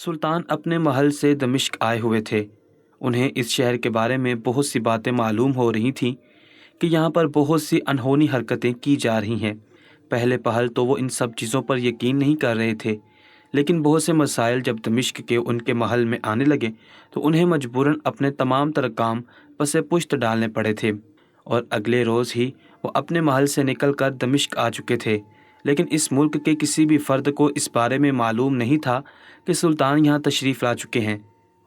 سلطان اپنے محل سے دمشق آئے ہوئے تھے۔ انہیں اس شہر کے بارے میں بہت سی باتیں معلوم ہو رہی تھیں کہ یہاں پر بہت سی انہونی حرکتیں کی جا رہی ہیں۔ پہلے پہل تو وہ ان سب چیزوں پر یقین نہیں کر رہے تھے، لیکن بہت سے مسائل جب دمشق کے ان کے محل میں آنے لگے تو انہیں مجبوراً اپنے تمام تر کام پس پشت ڈالنے پڑے تھے، اور اگلے روز ہی وہ اپنے محل سے نکل کر دمشق آ چکے تھے۔ لیکن اس ملک کے کسی بھی فرد کو اس بارے میں معلوم نہیں تھا کہ سلطان یہاں تشریف لا چکے ہیں۔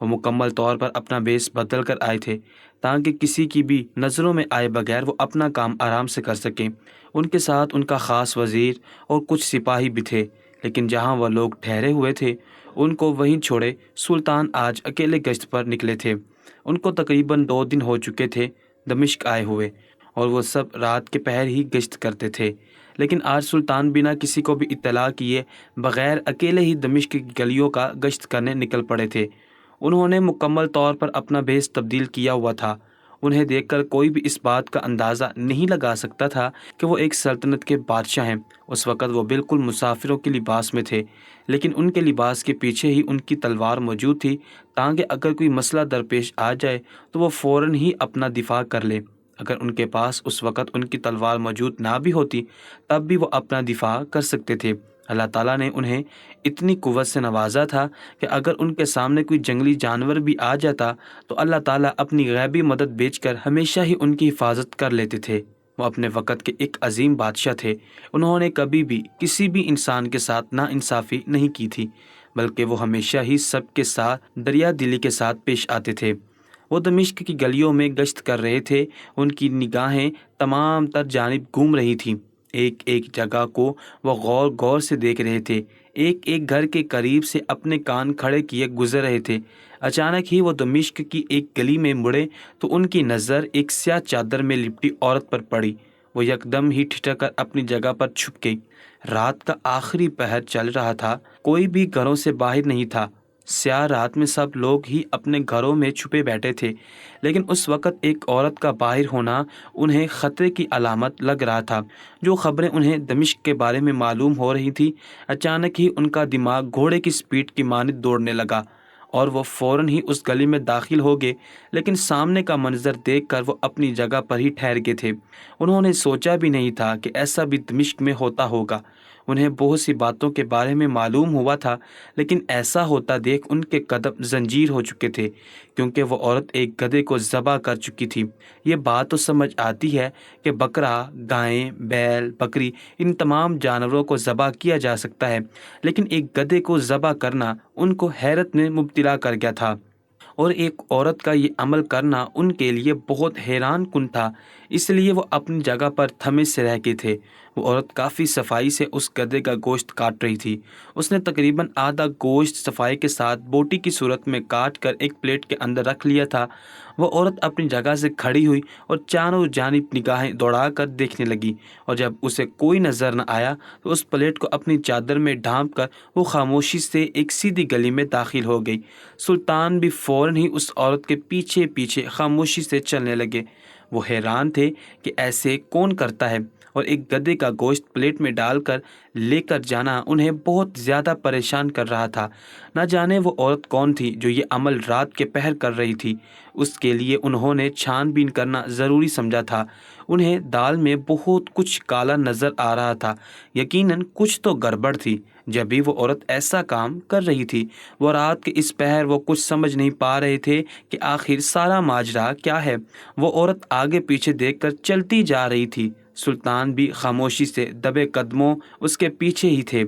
وہ مکمل طور پر اپنا بیس بدل کر آئے تھے تاکہ کسی کی بھی نظروں میں آئے بغیر وہ اپنا کام آرام سے کر سکیں۔ ان کے ساتھ ان کا خاص وزیر اور کچھ سپاہی بھی تھے، لیکن جہاں وہ لوگ ٹھہرے ہوئے تھے ان کو وہیں چھوڑے سلطان آج اکیلے گشت پر نکلے تھے۔ ان کو تقریباً 2 دن ہو چکے تھے دمشق آئے ہوئے، اور وہ سب رات کے پہر ہی گشت کرتے تھے۔ لیکن آج سلطان بنا کسی کو بھی اطلاع کیے بغیر اکیلے ہی دمشق کی گلیوں کا گشت کرنے نکل پڑے تھے۔ انہوں نے مکمل طور پر اپنا بھیس تبدیل کیا ہوا تھا۔ انہیں دیکھ کر کوئی بھی اس بات کا اندازہ نہیں لگا سکتا تھا کہ وہ ایک سلطنت کے بادشاہ ہیں۔ اس وقت وہ بالکل مسافروں کے لباس میں تھے، لیکن ان کے لباس کے پیچھے ہی ان کی تلوار موجود تھی تاکہ اگر کوئی مسئلہ درپیش آ جائے تو وہ فوراً ہی اپنا دفاع کر لیں۔ اگر ان کے پاس اس وقت ان کی تلوار موجود نہ بھی ہوتی تب بھی وہ اپنا دفاع کر سکتے تھے۔ اللہ تعالیٰ نے انہیں اتنی قوت سے نوازا تھا کہ اگر ان کے سامنے کوئی جنگلی جانور بھی آ جاتا تو اللہ تعالیٰ اپنی غیبی مدد بھیج کر ہمیشہ ہی ان کی حفاظت کر لیتے تھے۔ وہ اپنے وقت کے ایک عظیم بادشاہ تھے۔ انہوں نے کبھی بھی کسی بھی انسان کے ساتھ ناانصافی نہیں کی تھی، بلکہ وہ ہمیشہ ہی سب کے ساتھ دریا دلی کے ساتھ پیش آتے تھے۔ وہ دمشق کی گلیوں میں گشت کر رہے تھے، ان کی نگاہیں تمام تر جانب گھوم رہی تھیں۔ ایک ایک جگہ کو وہ غور غور سے دیکھ رہے تھے، ایک ایک گھر کے قریب سے اپنے کان کھڑے کیے گزر رہے تھے۔ اچانک ہی وہ دمشق کی ایک گلی میں مڑے تو ان کی نظر ایک سیاہ چادر میں لپٹی عورت پر پڑی۔ وہ یکدم ہی ٹھٹک کر اپنی جگہ پر چھپ گئی۔ رات کا آخری پہر چل رہا تھا، کوئی بھی گھروں سے باہر نہیں تھا۔ سیاہ رات میں سب لوگ ہی اپنے گھروں میں چھپے بیٹھے تھے، لیکن اس وقت ایک عورت کا باہر ہونا انہیں خطرے کی علامت لگ رہا تھا۔ جو خبریں انہیں دمشق کے بارے میں معلوم ہو رہی تھی، اچانک ہی ان کا دماغ گھوڑے کی سپیڈ کی مانند دوڑنے لگا، اور وہ فوراً ہی اس گلی میں داخل ہو گئے۔ لیکن سامنے کا منظر دیکھ کر وہ اپنی جگہ پر ہی ٹھہر گئے تھے۔ انہوں نے سوچا بھی نہیں تھا کہ ایسا بھی دمشق میں ہوتا ہوگا۔ انہیں بہت سی باتوں کے بارے میں معلوم ہوا تھا، لیکن ایسا ہوتا دیکھ ان کے قدم زنجیر ہو چکے تھے، کیونکہ وہ عورت ایک گدھے کو ذبح کر چکی تھی۔ یہ بات تو سمجھ آتی ہے کہ بکرا، گائیں، بیل، بکری، ان تمام جانوروں کو ذبح کیا جا سکتا ہے، لیکن ایک گدھے کو ذبح کرنا ان کو حیرت میں مبتلا کر گیا تھا، اور ایک عورت کا یہ عمل کرنا ان کے لیے بہت حیران کن تھا۔ اس لیے وہ اپنی جگہ پر تھمے سے رہ گئے تھے۔ وہ عورت کافی صفائی سے اس گدھے کا گوشت کاٹ رہی تھی۔ اس نے تقریباً آدھا گوشت صفائی کے ساتھ بوٹی کی صورت میں کاٹ کر ایک پلیٹ کے اندر رکھ لیا تھا۔ وہ عورت اپنی جگہ سے کھڑی ہوئی اور چاروں جانب نگاہیں دوڑا کر دیکھنے لگی، اور جب اسے کوئی نظر نہ آیا تو اس پلیٹ کو اپنی چادر میں ڈھانپ کر وہ خاموشی سے ایک سیدھی گلی میں داخل ہو گئی۔ سلطان بھی فوراً ہی اس عورت کے پیچھے پیچھے خاموشی سے چلنے لگے۔ وہ حیران تھے کہ ایسے کون کرتا ہے، اور ایک گدھے کا گوشت پلیٹ میں ڈال کر لے کر جانا انہیں بہت زیادہ پریشان کر رہا تھا۔ نہ جانے وہ عورت کون تھی جو یہ عمل رات کے پہر کر رہی تھی۔ اس کے لیے انہوں نے چھان بین کرنا ضروری سمجھا تھا۔ انہیں دال میں بہت کچھ کالا نظر آ رہا تھا، یقیناً کچھ تو گڑبڑ تھی جبھی وہ عورت ایسا کام کر رہی تھی۔ وہ رات کے اس پہر وہ کچھ سمجھ نہیں پا رہے تھے کہ آخر سارا ماجرا کیا ہے۔ وہ عورت آگے پیچھے دیکھ کر چلتی جا رہی تھی۔ سلطان بھی خاموشی سے دبے قدموں اس کے پیچھے ہی تھے۔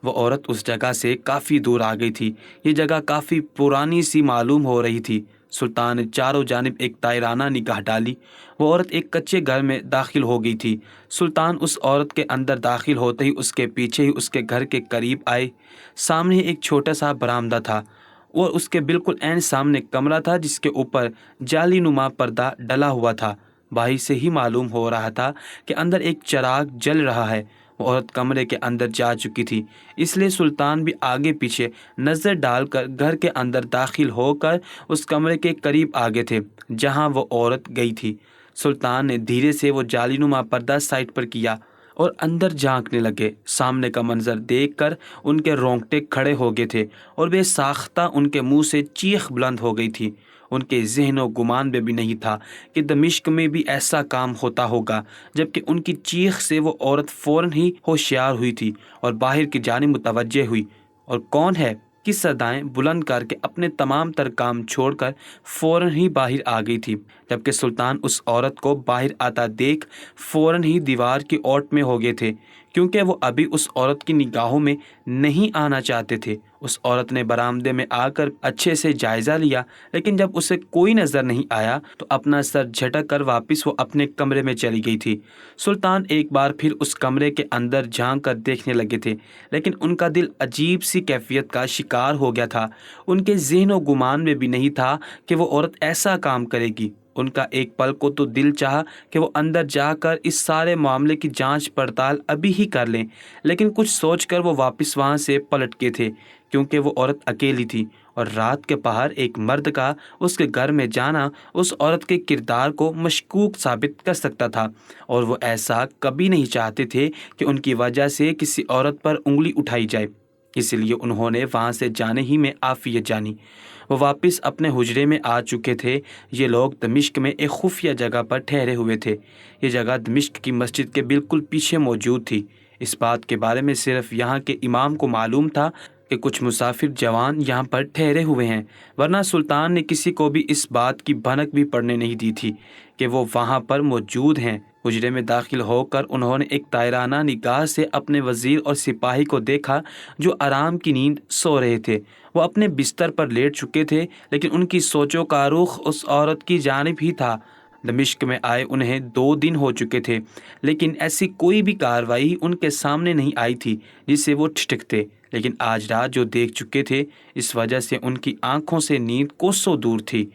وہ عورت اس جگہ سے کافی دور آ گئی تھی۔ یہ جگہ کافی پرانی سی معلوم ہو رہی تھی۔ سلطان نے چاروں جانب ایک دائرانہ نگاہ ڈالی۔ وہ عورت ایک کچے گھر میں داخل ہو گئی تھی۔ سلطان اس عورت کے اندر داخل ہوتے ہی اس کے پیچھے ہی اس کے گھر کے قریب آئے۔ سامنے ایک چھوٹا سا برآمدہ تھا، اور اس کے بالکل عین سامنے کمرہ تھا جس کے اوپر جالی نما پردہ ڈلا ہوا تھا۔ باہر سے ہی معلوم ہو رہا تھا کہ اندر ایک چراغ جل رہا ہے۔ وہ عورت کمرے کے اندر جا چکی تھی، اس لیے سلطان بھی آگے پیچھے نظر ڈال کر گھر کے اندر داخل ہو کر اس کمرے کے قریب آگے تھے جہاں وہ عورت گئی تھی۔ سلطان نے دھیرے سے وہ جالی نما پردہ سائڈ پر کیا اور اندر جھانکنے لگے۔ سامنے کا منظر دیکھ کر ان کے رونگٹے کھڑے ہو گئے تھے اور بے ساختہ ان کے منہ سے چیخ بلند ہو گئی تھی۔ ان کے ذہن و گمان میں بھی نہیں تھا کہ دمشق میں بھی ایسا کام ہوتا ہوگا، جبکہ ان کی چیخ سے وہ عورت فوراً ہی ہوشیار ہوئی تھی اور باہر کی جانب متوجہ ہوئی۔ اور کون ہے کی صدائیں بلند کر کے اپنے تمام تر کام چھوڑ کر فوراً ہی باہر آ گئی تھی، جبکہ سلطان اس عورت کو باہر آتا دیکھ فوراً ہی دیوار کی اوٹ میں ہو گئے تھے، کیونکہ وہ ابھی اس عورت کی نگاہوں میں نہیں آنا چاہتے تھے۔ اس عورت نے برآمدے میں آ کر اچھے سے جائزہ لیا، لیکن جب اسے کوئی نظر نہیں آیا تو اپنا سر جھٹک کر واپس وہ اپنے کمرے میں چلی گئی تھی۔ سلطان ایک بار پھر اس کمرے کے اندر جھانک کر دیکھنے لگے تھے، لیکن ان کا دل عجیب سی کیفیت کا شکار ہو گیا تھا۔ ان کے ذہن و گمان میں بھی نہیں تھا کہ وہ عورت ایسا کام کرے گی۔ ان کا ایک پل کو تو دل چاہا کہ وہ اندر جا کر اس سارے معاملے کی جانچ پڑتال ابھی ہی کر لیں، لیکن کچھ سوچ کر وہ واپس وہاں سے پلٹ گئے تھے، کیونکہ وہ عورت اکیلی تھی اور رات کے پہر ایک مرد کا اس کے گھر میں جانا اس عورت کے کردار کو مشکوک ثابت کر سکتا تھا، اور وہ ایسا کبھی نہیں چاہتے تھے کہ ان کی وجہ سے کسی عورت پر انگلی اٹھائی جائے۔ اس لیے انہوں نے وہاں سے جانے ہی میں عافیت جانی۔ وہ واپس اپنے حجرے میں آ چکے تھے۔ یہ لوگ دمشق میں ایک خفیہ جگہ پر ٹھہرے ہوئے تھے۔ یہ جگہ دمشق کی مسجد کے بالکل پیچھے موجود تھی۔ اس بات کے بارے میں صرف یہاں کے امام کو معلوم تھا کہ کچھ مسافر جوان یہاں پر ٹھہرے ہوئے ہیں، ورنہ سلطان نے کسی کو بھی اس بات کی بھنک بھی پڑنے نہیں دی تھی کہ وہ وہاں پر موجود ہیں۔ حجرے میں داخل ہو کر انہوں نے ایک طائرانہ نگاہ سے اپنے وزیر اور سپاہی کو دیکھا جو آرام کی نیند سو رہے تھے۔ وہ اپنے بستر پر لیٹ چکے تھے، لیکن ان کی سوچوں کا رخ اس عورت کی جانب ہی تھا۔ دمشق میں آئے انہیں 2 دن ہو چکے تھے، لیکن ایسی کوئی بھی کارروائی ان کے سامنے نہیں آئی تھی جس سے وہ ٹھٹکتے، لیکن آج رات جو دیکھ چکے تھے اس وجہ سے ان کی آنکھوں سے نیند کوسوں دور تھی۔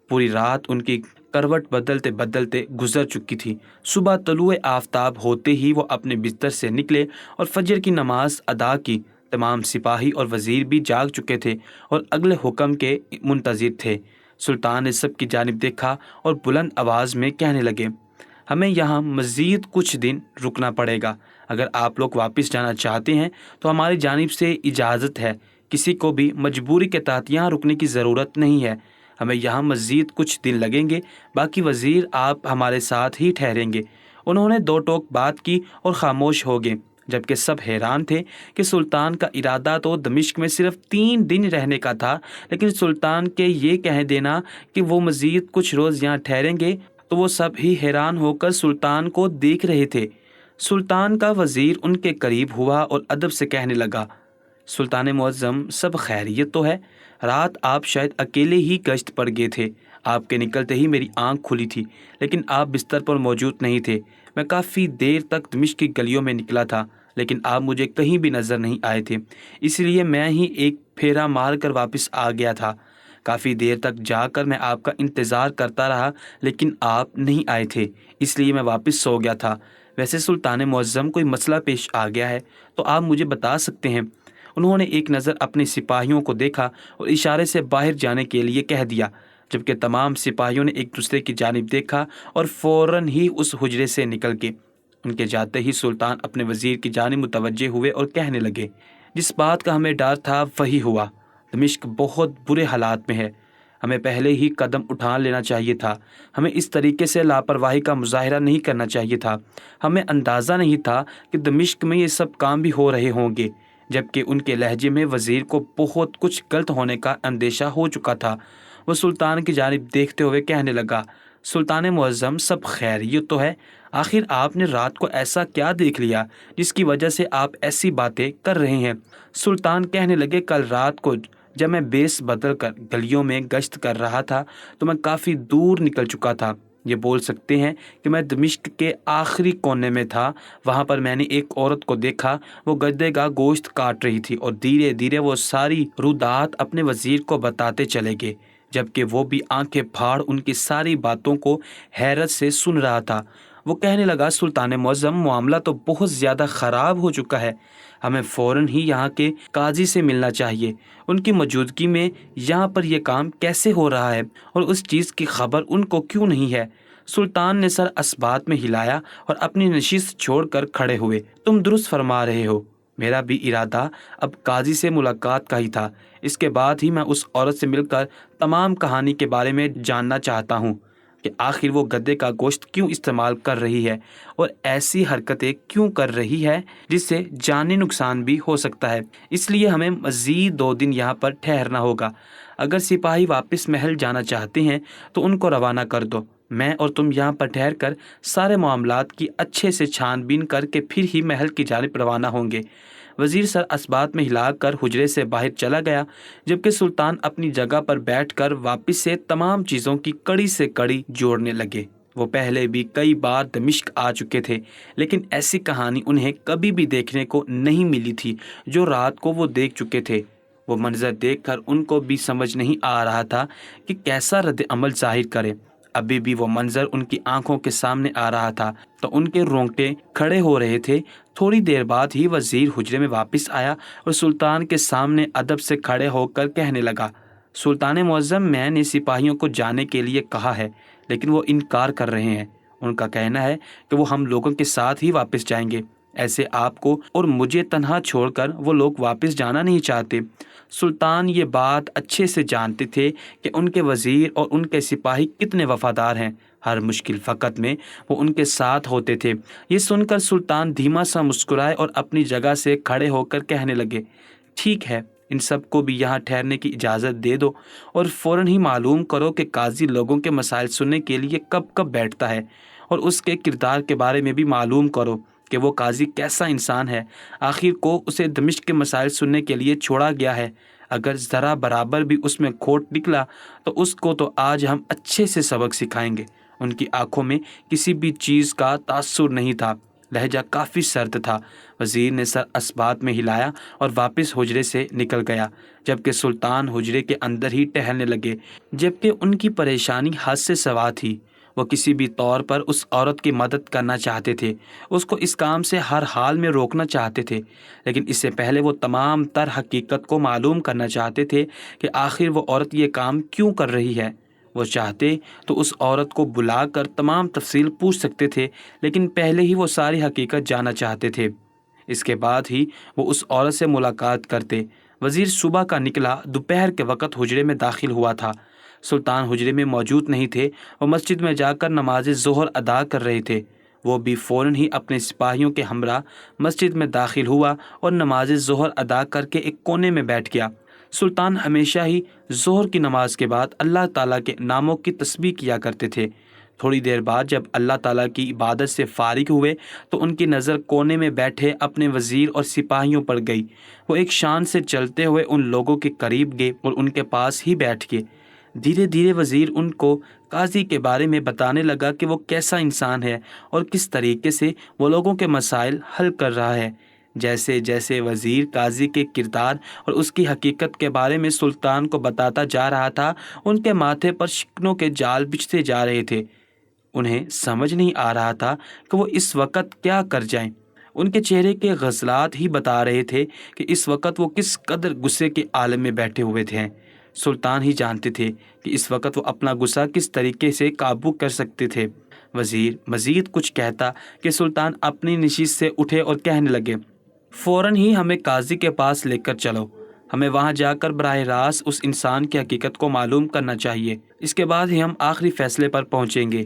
پوری رات ان کی کروٹ بدلتے بدلتے گزر چکی تھی۔ صبح طلوع آفتاب ہوتے ہی وہ اپنے بستر سے نکلے اور فجر کی نماز ادا کی۔ تمام سپاہی اور وزیر بھی جاگ چکے تھے اور اگلے حکم کے منتظر تھے۔ سلطان نے سب کی جانب دیکھا اور بلند آواز میں کہنے لگے، ہمیں یہاں مزید کچھ دن رکنا پڑے گا۔ اگر آپ لوگ واپس جانا چاہتے ہیں تو ہماری جانب سے اجازت ہے، کسی کو بھی مجبوری کے تحت یہاں رکنے کی ضرورت نہیں ہے۔ ہمیں یہاں مزید کچھ دن لگیں گے، باقی وزیر آپ ہمارے ساتھ ہی ٹھہریں گے۔ انہوں نے 2 ٹوک بات کی اور خاموش ہو گئے، جبکہ سب حیران تھے کہ سلطان کا ارادہ تو دمشق میں صرف 3 دن رہنے کا تھا، لیکن سلطان کے یہ کہہ دینا کہ وہ مزید کچھ روز یہاں ٹھہریں گے تو وہ سب ہی حیران ہو کر سلطان کو دیکھ رہے تھے۔ سلطان کا وزیر ان کے قریب ہوا اور ادب سے کہنے لگا، سلطان معظم، سب خیریت تو ہے؟ رات آپ شاید اکیلے ہی گشت پر گئے تھے۔ آپ کے نکلتے ہی میری آنکھ کھلی تھی، لیکن آپ بستر پر موجود نہیں تھے۔ میں کافی دیر تک دمشق کی گلیوں میں نکلا تھا، لیکن آپ مجھے کہیں بھی نظر نہیں آئے تھے، اس لیے میں ہی ایک پھیرا مار کر واپس آ گیا تھا۔ کافی دیر تک جا کر میں آپ کا انتظار کرتا رہا، لیکن آپ نہیں آئے تھے، اس لیے میں واپس سو گیا تھا۔ ویسے سلطان معظم، کوئی مسئلہ پیش آ گیا ہے تو آپ مجھے بتا سکتے ہیں۔ انہوں نے ایک نظر اپنے سپاہیوں کو دیکھا اور اشارے سے باہر جانے کے لیے کہہ دیا، جبکہ تمام سپاہیوں نے ایک دوسرے کی جانب دیکھا اور فوراً ہی اس حجرے سے نکل گئے۔ ان کے جاتے ہی سلطان اپنے وزیر کی جانب متوجہ ہوئے اور کہنے لگے، جس بات کا ہمیں ڈر تھا وہی ہوا۔ دمشق بہت برے حالات میں ہے، ہمیں پہلے ہی قدم اٹھا لینا چاہیے تھا۔ ہمیں اس طریقے سے لاپرواہی کا مظاہرہ نہیں کرنا چاہیے تھا۔ ہمیں اندازہ نہیں تھا کہ دمشق میں یہ سب کام بھی ہو رہے ہوں گے، جبکہ ان کے لہجے میں وزیر کو بہت کچھ غلط ہونے کا اندیشہ ہو چکا تھا۔ وہ سلطان کی جانب دیکھتے ہوئے کہنے لگا، سلطان معظم، سب خیریت تو ہے؟ آخر آپ نے رات کو ایسا کیا دیکھ لیا جس کی وجہ سے آپ ایسی باتیں کر رہے ہیں؟ سلطان کہنے لگے، کل رات کو جب میں بیس بدل کر گلیوں میں گشت کر رہا تھا تو میں کافی دور نکل چکا تھا۔ یہ بول سکتے ہیں کہ میں دمشق کے آخری کونے میں تھا۔ وہاں پر میں نے ایک عورت کو دیکھا، وہ گدے کا گوشت کاٹ رہی تھی اور دھیرے دھیرے وہ ساری رودات اپنے وزیر کو بتاتے چلے گئے، جبکہ وہ بھی آنکھیں پھاڑ ان کی ساری باتوں کو حیرت سے سن رہا تھا۔ وہ کہنے لگا، سلطان معظم، معاملہ تو بہت زیادہ خراب ہو چکا ہے، ہمیں فوراً ہی یہاں کے قاضی سے ملنا چاہیے۔ ان کی موجودگی میں یہاں پر یہ کام کیسے ہو رہا ہے اور اس چیز کی خبر ان کو کیوں نہیں ہے؟ سلطان نے سر اسبات میں ہلایا اور اپنی نشست چھوڑ کر کھڑے ہوئے۔ تم درست فرما رہے ہو، میرا بھی ارادہ اب قاضی سے ملاقات کا ہی تھا۔ اس کے بعد ہی میں اس عورت سے مل کر تمام کہانی کے بارے میں جاننا چاہتا ہوں کہ آخر وہ گدھے کا گوشت کیوں استعمال کر رہی ہے اور ایسی حرکتیں کیوں کر رہی ہے جس سے جانی نقصان بھی ہو سکتا ہے۔ اس لیے ہمیں مزید 2 دن یہاں پر ٹھہرنا ہوگا۔ اگر سپاہی واپس محل جانا چاہتے ہیں تو ان کو روانہ کر دو۔ میں اور تم یہاں پر ٹھہر کر سارے معاملات کی اچھے سے چھان بین کر کے پھر ہی محل کی جانب روانہ ہوں گے۔ وزیر سر اسبات میں ہلا کر حجرے سے باہر چلا گیا، جبکہ سلطان اپنی جگہ پر بیٹھ کر واپس سے تمام چیزوں کی کڑی سے کڑی جوڑنے لگے۔ وہ پہلے بھی کئی بار دمشق آ چکے تھے، لیکن ایسی کہانی انہیں کبھی بھی دیکھنے کو نہیں ملی تھی جو رات کو وہ دیکھ چکے تھے۔ وہ منظر دیکھ کر ان کو بھی سمجھ نہیں آ رہا تھا کہ کیسا رد عمل ظاہر کرے۔ ابھی بھی وہ منظر ان کی آنکھوں کے سامنے آ رہا تھا تو ان کے رونگٹے کھڑے ہو رہے تھے۔ تھوڑی دیر بعد ہی وزیر حجرے میں واپس آیا اور سلطان کے سامنے ادب سے کھڑے ہو کر کہنے لگا، سلطان معظم، میں نے سپاہیوں کو جانے کے لیے کہا ہے لیکن وہ انکار کر رہے ہیں۔ ان کا کہنا ہے کہ وہ ہم لوگوں کے ساتھ ہی واپس جائیں گے۔ ایسے آپ کو اور مجھے تنہا چھوڑ کر وہ لوگ واپس جانا نہیں چاہتے۔ سلطان یہ بات اچھے سے جانتے تھے کہ ان کے وزیر اور ان کے سپاہی کتنے وفادار ہیں۔ ہر مشکل وقت میں وہ ان کے ساتھ ہوتے تھے۔ یہ سن کر سلطان دھیما سا مسکرائے اور اپنی جگہ سے کھڑے ہو کر کہنے لگے، ٹھیک ہے، ان سب کو بھی یہاں ٹھہرنے کی اجازت دے دو اور فوراً ہی معلوم کرو کہ قاضی لوگوں کے مسائل سننے کے لیے کب کب بیٹھتا ہے، اور اس کے کردار کے بارے میں بھی معلوم کرو کہ وہ قاضی کیسا انسان ہے۔ آخر کو اسے دمشق کے مسائل سننے کے لیے چھوڑا گیا ہے۔ اگر ذرا برابر بھی اس میں کھوٹ نکلا تو اس کو تو آج ہم اچھے سے سبق سکھائیں گے۔ ان کی آنکھوں میں کسی بھی چیز کا تاثر نہیں تھا، لہجہ کافی سرد تھا۔ وزیر نے سر اسبات میں ہلایا اور واپس حجرے سے نکل گیا، جبکہ سلطان حجرے کے اندر ہی ٹہلنے لگے۔ جبکہ ان کی پریشانی حد سے سوا تھی، وہ کسی بھی طور پر اس عورت کی مدد کرنا چاہتے تھے، اس کو اس کام سے ہر حال میں روکنا چاہتے تھے، لیکن اس سے پہلے وہ تمام تر حقیقت کو معلوم کرنا چاہتے تھے کہ آخر وہ عورت یہ کام کیوں کر رہی ہے۔ وہ چاہتے تو اس عورت کو بلا کر تمام تفصیل پوچھ سکتے تھے، لیکن پہلے ہی وہ ساری حقیقت جاننا چاہتے تھے۔ اس کے بعد ہی وہ اس عورت سے ملاقات کرتے۔ وزیر صبح کا نکلا، دوپہر کے وقت حجرے میں داخل ہوا تھا۔ سلطان حجرے میں موجود نہیں تھے، وہ مسجد میں جا کر نماز ظہر ادا کر رہے تھے۔ وہ بھی فوراً ہی اپنے سپاہیوں کے ہمراہ مسجد میں داخل ہوا اور نماز ظہر ادا کر کے ایک کونے میں بیٹھ گیا۔ سلطان ہمیشہ ہی ظہر کی نماز کے بعد اللہ تعالیٰ کے ناموں کی تسبیح کیا کرتے تھے۔ تھوڑی دیر بعد جب اللہ تعالیٰ کی عبادت سے فارغ ہوئے تو ان کی نظر کونے میں بیٹھے اپنے وزیر اور سپاہیوں پر گئی۔ وہ ایک شان سے چلتے ہوئے ان لوگوں کے قریب گئے اور ان کے پاس ہی بیٹھ گئے۔ دھیرے دھیرے وزیر ان کو قاضی کے بارے میں بتانے لگا کہ وہ کیسا انسان ہے اور کس طریقے سے وہ لوگوں کے مسائل حل کر رہا ہے۔ جیسے جیسے وزیر قاضی کے کردار اور اس کی حقیقت کے بارے میں سلطان کو بتاتا جا رہا تھا، ان کے ماتھے پر شکنوں کے جال بچھتے جا رہے تھے۔ انہیں سمجھ نہیں آ رہا تھا کہ وہ اس وقت کیا کر جائیں۔ ان کے چہرے کے غزلات ہی بتا رہے تھے کہ اس وقت وہ کس قدر غصے کے عالم میں بیٹھے ہوئے تھے۔ سلطان ہی جانتے تھے کہ اس وقت وہ اپنا غصہ کس طریقے سے قابو کر سکتے تھے۔ وزیر مزید کچھ کہتا کہ سلطان اپنی نشست سے اٹھے اور کہنے لگے، فوراً ہی ہمیں قاضی کے پاس لے کر چلو۔ ہمیں وہاں جا کر براہ راست اس انسان کی حقیقت کو معلوم کرنا چاہیے، اس کے بعد ہی ہم آخری فیصلے پر پہنچیں گے۔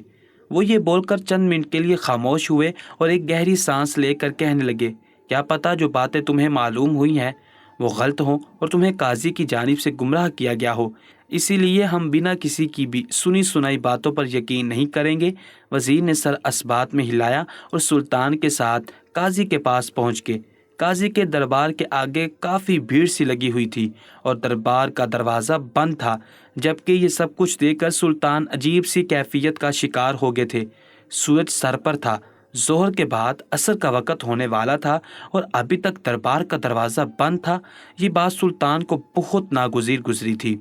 وہ یہ بول کر چند منٹ کے لیے خاموش ہوئے اور ایک گہری سانس لے کر کہنے لگے، کیا پتہ جو باتیں تمہیں معلوم ہوئی ہیں وہ غلط ہوں اور تمہیں قاضی کی جانب سے گمراہ کیا گیا ہو، اسی لیے ہم بنا کسی کی بھی سنی سنائی باتوں پر یقین نہیں کریں گے۔ وزیر نے سر اسبات میں ہلایا اور سلطان کے ساتھ قاضی کے پاس پہنچ گئے۔ قاضی کے دربار کے آگے کافی بھیڑ سی لگی ہوئی تھی اور دربار کا دروازہ بند تھا، جبکہ یہ سب کچھ دیکھ کر سلطان عجیب سی کیفیت کا شکار ہو گئے تھے۔ سورج سر پر تھا، ظہر کے بعد عصر کا وقت ہونے والا تھا اور ابھی تک دربار کا دروازہ بند تھا۔ یہ بات سلطان کو بہت ناگزیر گزری تھی۔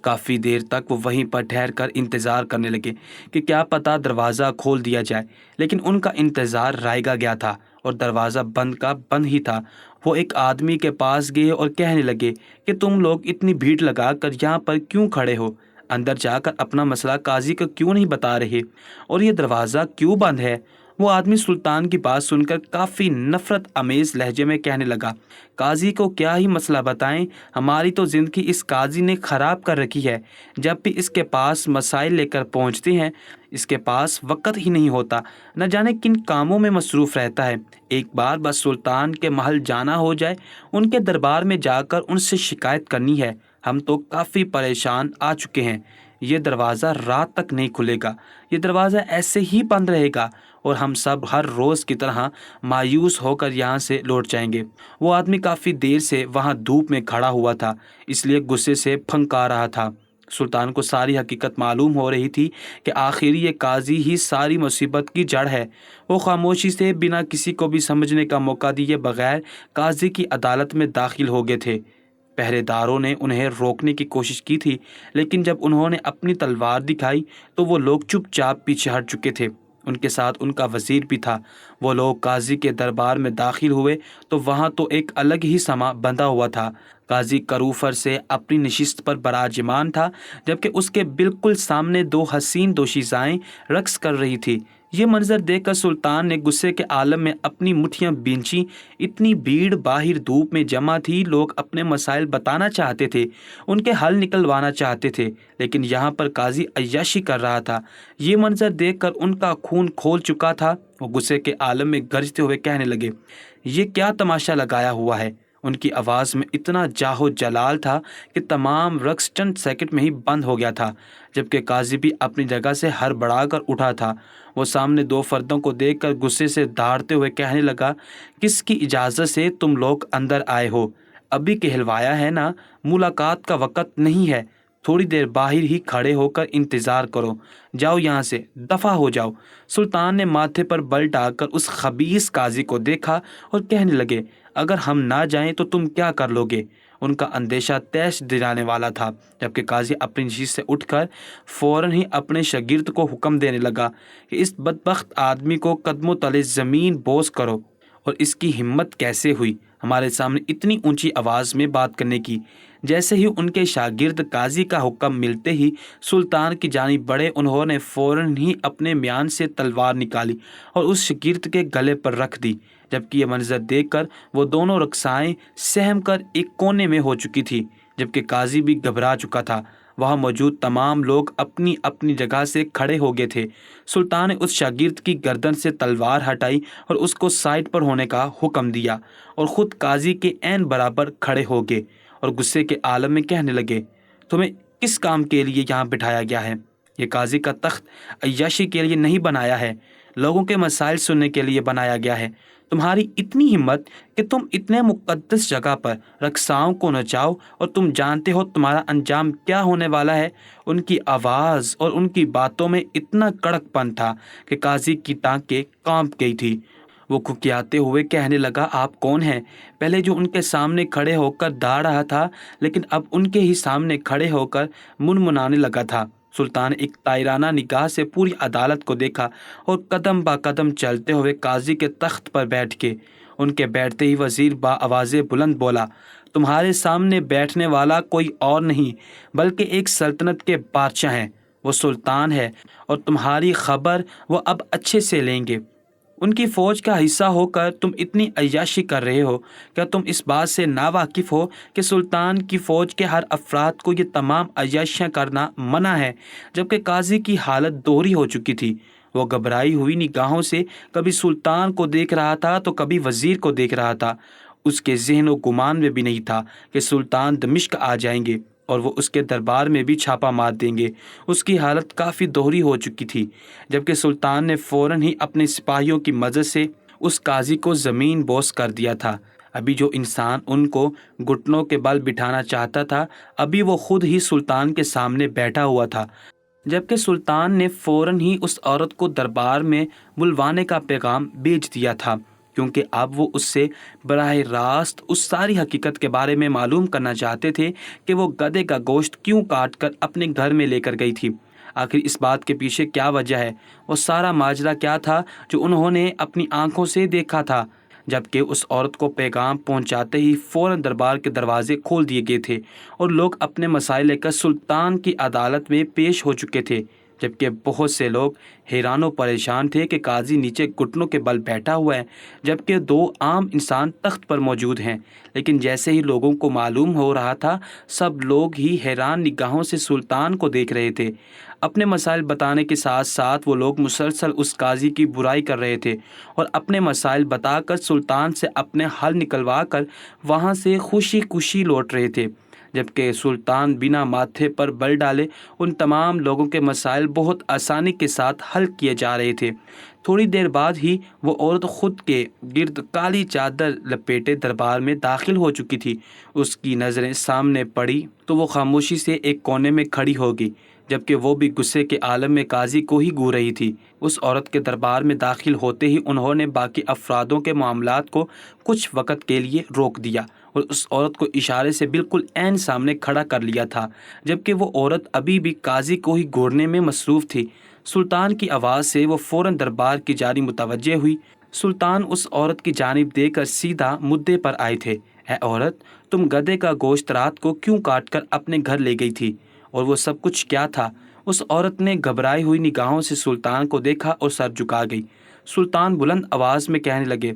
کافی دیر تک وہ وہیں پر ٹھہر کر انتظار کرنے لگے کہ کیا پتہ دروازہ کھول دیا جائے، لیکن ان کا انتظار رائگا گیا تھا اور دروازہ بند کا بند ہی تھا۔ وہ ایک آدمی کے پاس گئے اور کہنے لگے کہ تم لوگ اتنی بھیڑ لگا کر یہاں پر کیوں کھڑے ہو؟ اندر جا کر اپنا مسئلہ قاضی کو کیوں نہیں بتا رہے اور یہ دروازہ کیوں بند ہے؟ وہ آدمی سلطان کی بات سن کر کافی نفرت امیز لہجے میں کہنے لگا، قاضی کو کیا ہی مسئلہ بتائیں، ہماری تو زندگی اس قاضی نے خراب کر رکھی ہے۔ جب بھی اس کے پاس مسائل لے کر پہنچتے ہیں اس کے پاس وقت ہی نہیں ہوتا، نہ جانے کن کاموں میں مصروف رہتا ہے۔ ایک بار بس سلطان کے محل جانا ہو جائے، ان کے دربار میں جا کر ان سے شکایت کرنی ہے۔ ہم تو کافی پریشان آ چکے ہیں، یہ دروازہ رات تک نہیں کھلے گا، یہ دروازہ ایسے ہی بند رہے گا اور ہم سب ہر روز کی طرح مایوس ہو کر یہاں سے لوٹ جائیں گے۔ وہ آدمی کافی دیر سے وہاں دھوپ میں کھڑا ہوا تھا، اس لیے غصے سے پھنکا رہا تھا۔ سلطان کو ساری حقیقت معلوم ہو رہی تھی کہ آخر یہ قاضی ہی ساری مصیبت کی جڑ ہے۔ وہ خاموشی سے بنا کسی کو بھی سمجھنے کا موقع دیے بغیر قاضی کی عدالت میں داخل ہو گئے تھے۔ پہرے داروں نے انہیں روکنے کی کوشش کی تھی، لیکن جب انہوں نے اپنی تلوار دکھائی تو وہ لوگ چپ چاپ پیچھے ہٹ چکے تھے۔ ان کے ساتھ ان کا وزیر بھی تھا۔ وہ لوگ قاضی کے دربار میں داخل ہوئے تو وہاں تو ایک الگ ہی سما بندھا ہوا تھا۔ قاضی کروفر سے اپنی نشست پر براجمان تھا، جبکہ اس کے بالکل سامنے دو حسین دوشیزائیں رقص کر رہی تھی۔ یہ منظر دیکھ کر سلطان نے غصے کے عالم میں اپنی مٹھیاں بھینچیں۔ اتنی بھیڑ باہر دھوپ میں جمع تھی، لوگ اپنے مسائل بتانا چاہتے تھے، ان کے حل نکلوانا چاہتے تھے، لیکن یہاں پر قاضی عیاشی کر رہا تھا۔ یہ منظر دیکھ کر ان کا خون کھول چکا تھا۔ وہ غصے کے عالم میں گرجتے ہوئے کہنے لگے، یہ کیا تماشا لگایا ہوا ہے؟ ان کی آواز میں اتنا جاہ و جلال تھا کہ تمام رقص چند سیکنڈ میں ہی بند ہو گیا تھا، جبکہ قاضی بھی اپنی جگہ سے ہڑبڑا کر اٹھا تھا۔ وہ سامنے دو فردوں کو دیکھ کر غصے سے دھاڑتے ہوئے کہنے لگا، کس کی اجازت سے تم لوگ اندر آئے ہو؟ ابھی کہلوایا ہے نا، ملاقات کا وقت نہیں ہے، تھوڑی دیر باہر ہی کھڑے ہو کر انتظار کرو، جاؤ یہاں سے، دفع ہو جاؤ۔ سلطان نے ماتھے پر بل ڈال کر اس خبیث قاضی کو دیکھا اور کہنے لگے، اگر ہم نہ جائیں تو تم کیا کر لو گے؟ ان کا اندیشہ تیش دلانے والا تھا، جبکہ قاضی اپنی نشست سے اٹھ کر فوراً ہی اپنے شاگرد کو حکم دینے لگا کہ اس بدبخت آدمی کو قدموں تلے زمین بوس کرو۔ اور اس کی ہمت کیسے ہوئی ہمارے سامنے اتنی اونچی آواز میں بات کرنے کی؟ جیسے ہی ان کے شاگرد قاضی کا حکم ملتے ہی سلطان کی جانب بڑھے، انہوں نے فوراً ہی اپنے میان سے تلوار نکالی اور اس شاگرد کے گلے پر رکھ دی۔ جبکہ یہ منظر دیکھ کر وہ دونوں رقصائیں سہم کر ایک کونے میں ہو چکی تھی، جبکہ قاضی بھی گھبرا چکا تھا۔ وہاں موجود تمام لوگ اپنی اپنی جگہ سے کھڑے ہو گئے تھے۔ سلطان نے اس شاگرد کی گردن سے تلوار ہٹائی اور اس کو سائڈ پر ہونے کا حکم دیا اور خود قاضی کے عین برابر کھڑے ہو گئے اور غصے کے عالم میں کہنے لگے، تمہیں کس کام کے لیے یہاں بٹھایا گیا ہے؟ یہ قاضی کا تخت عیاشی کے لیے نہیں بنایا ہے، لوگوں کے مسائل سننے کے لیے بنایا گیا ہے۔ تمہاری اتنی ہمت کہ تم اتنے مقدس جگہ پر رقصاؤں کو نچاؤ، اور تم جانتے ہو تمہارا انجام کیا ہونے والا ہے۔ ان کی آواز اور ان کی باتوں میں اتنا کڑک پن تھا کہ قاضی کی ٹانکیں کانپ گئی تھی۔ وہ کھکیاتے ہوئے کہنے لگا، آپ کون ہیں؟ پہلے جو ان کے سامنے کھڑے ہو کر دھا رہا تھا، لیکن اب ان کے ہی سامنے کھڑے ہو کر منمنانے لگا تھا۔ سلطان نے ایک طائرانہ نگاہ سے پوری عدالت کو دیکھا اور قدم با قدم چلتے ہوئے قاضی کے تخت پر بیٹھ کے ان کے بیٹھتے ہی وزیر با آواز بلند بولا، تمہارے سامنے بیٹھنے والا کوئی اور نہیں بلکہ ایک سلطنت کے بادشاہ ہیں، وہ سلطان ہے، اور تمہاری خبر وہ اب اچھے سے لیں گے۔ ان کی فوج کا حصہ ہو کر تم اتنی عیاشی کر رہے ہو، کیا تم اس بات سے ناواقف ہو کہ سلطان کی فوج کے ہر افراد کو یہ تمام عیاشیاں کرنا منع ہے؟ جبکہ قاضی کی حالت دوہری ہو چکی تھی۔ وہ گھبرائی ہوئی نگاہوں سے کبھی سلطان کو دیکھ رہا تھا تو کبھی وزیر کو دیکھ رہا تھا۔ اس کے ذہن و گمان میں بھی نہیں تھا کہ سلطان دمشق آ جائیں گے اور وہ اس کے دربار میں بھی چھاپا مار دیں گے۔ اس کی حالت کافی دوہری ہو چکی تھی، جبکہ سلطان نے فوراً ہی اپنے سپاہیوں کی مدد سے اس قاضی کو زمین بوس کر دیا تھا۔ ابھی جو انسان ان کو گھٹنوں کے بل بٹھانا چاہتا تھا، ابھی وہ خود ہی سلطان کے سامنے بیٹھا ہوا تھا، جبکہ سلطان نے فوراً ہی اس عورت کو دربار میں بلوانے کا پیغام بھیج دیا تھا، کیونکہ اب وہ اس سے براہ راست اس ساری حقیقت کے بارے میں معلوم کرنا چاہتے تھے کہ وہ گدھے کا گوشت کیوں کاٹ کر اپنے گھر میں لے کر گئی تھی۔ آخر اس بات کے پیچھے کیا وجہ ہے؟ وہ سارا ماجرا کیا تھا جو انہوں نے اپنی آنکھوں سے دیکھا تھا؟ جبکہ اس عورت کو پیغام پہنچاتے ہی فوراً دربار کے دروازے کھول دیے گئے تھے اور لوگ اپنے مسائل لے کر سلطان کی عدالت میں پیش ہو چکے تھے، جبکہ بہت سے لوگ حیران و پریشان تھے کہ قاضی نیچے گھٹنوں کے بل بیٹھا ہوا ہے جبکہ دو عام انسان تخت پر موجود ہیں۔ لیکن جیسے ہی لوگوں کو معلوم ہو رہا تھا، سب لوگ ہی حیران نگاہوں سے سلطان کو دیکھ رہے تھے۔ اپنے مسائل بتانے کے ساتھ ساتھ وہ لوگ مسلسل اس قاضی کی برائی کر رہے تھے اور اپنے مسائل بتا کر سلطان سے اپنے حل نکلوا کر وہاں سے خوشی خوشی لوٹ رہے تھے، جبکہ سلطان بنا ماتھے پر بل ڈالے ان تمام لوگوں کے مسائل بہت آسانی کے ساتھ حل کیے جا رہے تھے۔ تھوڑی دیر بعد ہی وہ عورت خود کے گرد کالی چادر لپیٹے دربار میں داخل ہو چکی تھی۔ اس کی نظریں سامنے پڑی تو وہ خاموشی سے ایک کونے میں کھڑی ہو گئی، جبکہ وہ بھی غصے کے عالم میں قاضی کو ہی گھور رہی تھی۔ اس عورت کے دربار میں داخل ہوتے ہی انہوں نے باقی افرادوں کے معاملات کو کچھ وقت کے لیے روک دیا اور اس عورت کو اشارے سے بالکل عین سامنے کھڑا کر لیا تھا، جبکہ وہ عورت ابھی بھی قاضی کو ہی گھورنے میں مصروف تھی۔ سلطان کی آواز سے وہ فوراً دربار کی جانب متوجہ ہوئی۔ سلطان اس عورت کی جانب دیکھ کر سیدھا مدعے پر آئے تھے۔ اے عورت، تم گدھے کا گوشت رات کو کیوں کاٹ کر اپنے گھر لے گئی تھی، اور وہ سب کچھ کیا تھا؟ اس عورت نے گھبرائی ہوئی نگاہوں سے سلطان کو دیکھا اور سر جھکا گئی۔ سلطان بلند آواز میں کہنے لگے،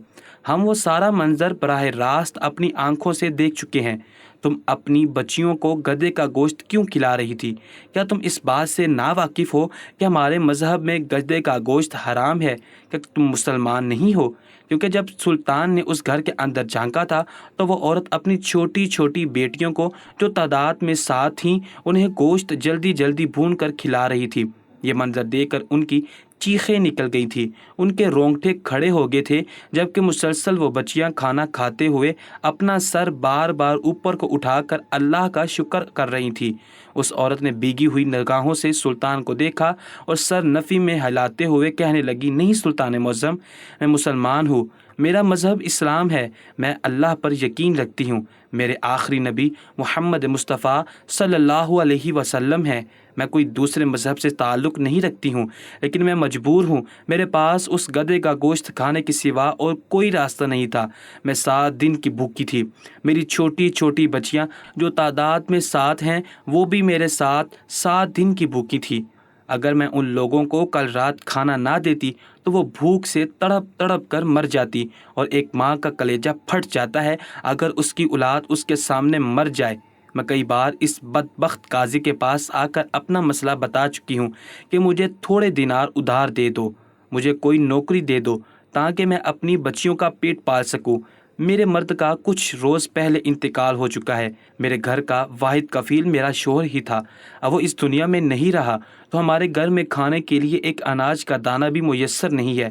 ہم وہ سارا منظر براہ راست اپنی آنکھوں سے دیکھ چکے ہیں۔ تم اپنی بچیوں کو گدھے کا گوشت کیوں کھلا رہی تھی؟ کیا تم اس بات سے ناواقف ہو کہ ہمارے مذہب میں گدھے کا گوشت حرام ہے؟ کہ تم مسلمان نہیں ہو؟ کیونکہ جب سلطان نے اس گھر کے اندر جھانکا تھا تو وہ عورت اپنی چھوٹی چھوٹی بیٹیوں کو جو تعداد میں 7 تھیں انہیں گوشت جلدی جلدی بھون کر کھلا رہی تھی۔ یہ منظر دیکھ کر ان کی چیخیں نکل گئی تھی، ان کے رونگٹے کھڑے ہو گئے تھے، جبکہ مسلسل وہ بچیاں کھانا کھاتے ہوئے اپنا سر بار بار اوپر کو اٹھا کر اللہ کا شکر کر رہی تھی۔ اس عورت نے بھیگی ہوئی نگاہوں سے سلطان کو دیکھا اور سر نفی میں ہلاتے ہوئے کہنے لگی، نہیں سلطان معظم، میں مسلمان ہوں، میرا مذہب اسلام ہے، میں اللہ پر یقین رکھتی ہوں، میرے آخری نبی محمد مصطفیٰ صلی اللہ علیہ وسلم ہیں، میں کوئی دوسرے مذہب سے تعلق نہیں رکھتی ہوں، لیکن میں مجبور ہوں، میرے پاس اس گدھے کا گوشت کھانے کے سوا اور کوئی راستہ نہیں تھا۔ میں 7 دن کی بھوکی تھی، میری چھوٹی چھوٹی بچیاں جو تعداد میں 7 ہیں وہ بھی میرے ساتھ 7 دن کی بھوکی تھی۔ اگر میں ان لوگوں کو کل رات کھانا نہ دیتی تو وہ بھوک سے تڑپ تڑپ کر مر جاتی، اور ایک ماں کا کلیجہ پھٹ جاتا ہے اگر اس کی اولاد اس کے سامنے مر جائے۔ میں کئی بار اس بدبخت قاضی کے پاس آ کر اپنا مسئلہ بتا چکی ہوں کہ مجھے تھوڑے دینار ادھار دے دو، مجھے کوئی نوکری دے دو تاکہ میں اپنی بچیوں کا پیٹ پال سکوں۔ میرے مرد کا کچھ روز پہلے انتقال ہو چکا ہے، میرے گھر کا واحد کفیل میرا شوہر ہی تھا، اب وہ اس دنیا میں نہیں رہا تو ہمارے گھر میں کھانے کے لیے ایک اناج کا دانہ بھی میسر نہیں ہے۔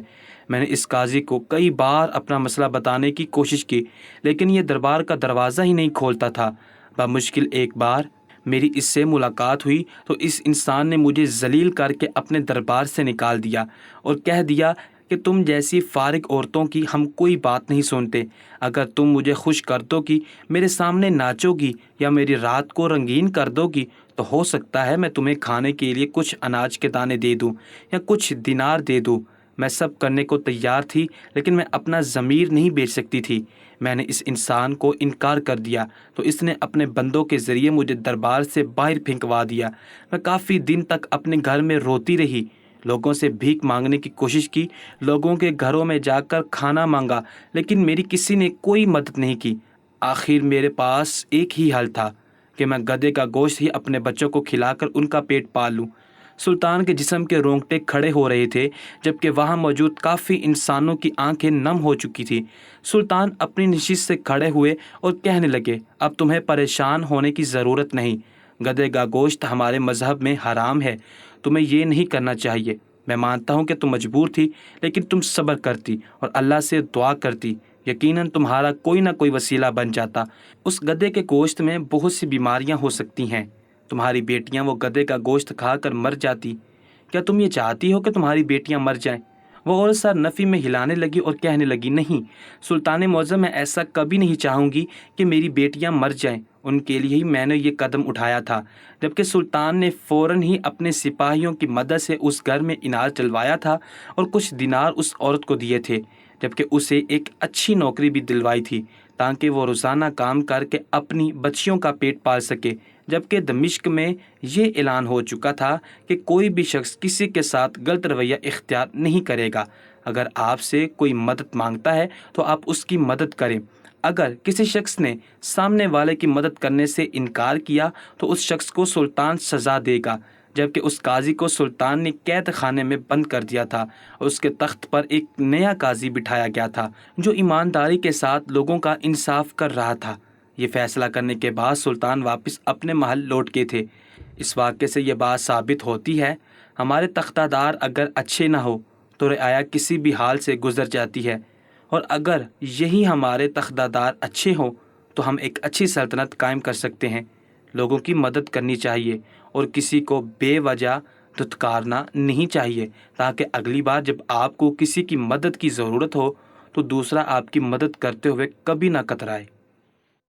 میں نے اس قاضی کو کئی بار اپنا مسئلہ بتانے کی کوشش کی، لیکن یہ دربار کا دروازہ ہی نہیں کھولتا تھا۔ بمشکل ایک بار میری اس سے ملاقات ہوئی تو اس انسان نے مجھے ذلیل کر کے اپنے دربار سے نکال دیا اور کہہ دیا کہ تم جیسی فارغ عورتوں کی ہم کوئی بات نہیں سنتے، اگر تم مجھے خوش کر دو گی، میرے سامنے ناچو گی یا میری رات کو رنگین کر دو گی تو ہو سکتا ہے میں تمہیں کھانے کے لیے کچھ اناج کے دانے دے دوں یا کچھ دینار دے دوں۔ میں سب کرنے کو تیار تھی، لیکن میں اپنا ضمیر نہیں بیچ سکتی تھی۔ میں نے اس انسان کو انکار کر دیا تو اس نے اپنے بندوں کے ذریعے مجھے دربار سے باہر پھینکوا دیا۔ میں کافی دن تک اپنے گھر میں روتی رہی، لوگوں سے بھیک مانگنے کی کوشش کی، لوگوں کے گھروں میں جا کر کھانا مانگا، لیکن میری کسی نے کوئی مدد نہیں کی۔ آخر میرے پاس ایک ہی حل تھا کہ میں گدھے کا گوشت ہی اپنے بچوں کو کھلا کر ان کا پیٹ پال لوں۔ سلطان کے جسم کے رونگٹے کھڑے ہو رہے تھے، جبکہ وہاں موجود کافی انسانوں کی آنکھیں نم ہو چکی تھی۔ سلطان اپنی نشست سے کھڑے ہوئے اور کہنے لگے، اب تمہیں پریشان ہونے کی ضرورت نہیں، گدھے کا گوشت ہمارے مذہب میں حرام ہے، تمہیں یہ نہیں کرنا چاہیے۔ میں مانتا ہوں کہ تم مجبور تھی، لیکن تم صبر کرتی اور اللہ سے دعا کرتی، یقیناً تمہارا کوئی نہ کوئی وسیلہ بن جاتا۔ اس گدھے کے گوشت میں بہت سی بیماریاں ہو سکتی ہیں، تمہاری بیٹیاں وہ گدھے کا گوشت کھا کر مر جاتی۔ کیا تم یہ چاہتی ہو کہ تمہاری بیٹیاں مر جائیں؟ وہ عورت سر نفی میں ہلانے لگی اور کہنے لگی، نہیں سلطان معظم، میں ایسا کبھی نہیں چاہوں گی کہ میری بیٹیاں مر جائیں، ان کے لیے ہی میں نے یہ قدم اٹھایا تھا۔ جبکہ سلطان نے فوراً ہی اپنے سپاہیوں کی مدد سے اس گھر میں انار چلوایا تھا اور کچھ دینار اس عورت کو دیے تھے۔ جبکہ اسے ایک اچھی نوکری بھی دلوائی تھی تاکہ وہ روزانہ کام کر کے اپنی بچیوں کا پیٹ پال سکے، جبکہ دمشق میں یہ اعلان ہو چکا تھا کہ کوئی بھی شخص کسی کے ساتھ غلط رویہ اختیار نہیں کرے گا۔ اگر آپ سے کوئی مدد مانگتا ہے تو آپ اس کی مدد کریں۔ اگر کسی شخص نے سامنے والے کی مدد کرنے سے انکار کیا تو اس شخص کو سلطان سزا دے گا، جبکہ اس قاضی کو سلطان نے قید خانے میں بند کر دیا تھا اور اس کے تخت پر ایک نیا قاضی بٹھایا گیا تھا جو ایمانداری کے ساتھ لوگوں کا انصاف کر رہا تھا۔ یہ فیصلہ کرنے کے بعد سلطان واپس اپنے محل لوٹ گئے تھے۔ اس واقعے سے یہ بات ثابت ہوتی ہے، ہمارے تختہ دار اگر اچھے نہ ہو تو رعایا کسی بھی حال سے گزر جاتی ہے، اور اگر یہی ہمارے تختہ دار اچھے ہوں تو ہم ایک اچھی سلطنت قائم کر سکتے ہیں۔ لوگوں کی مدد کرنی چاہیے اور کسی کو بے وجہ دھتکارنا نہیں چاہیے، تاکہ اگلی بار جب آپ کو کسی کی مدد کی ضرورت ہو تو دوسرا آپ کی مدد کرتے ہوئے کبھی نہ کترائے۔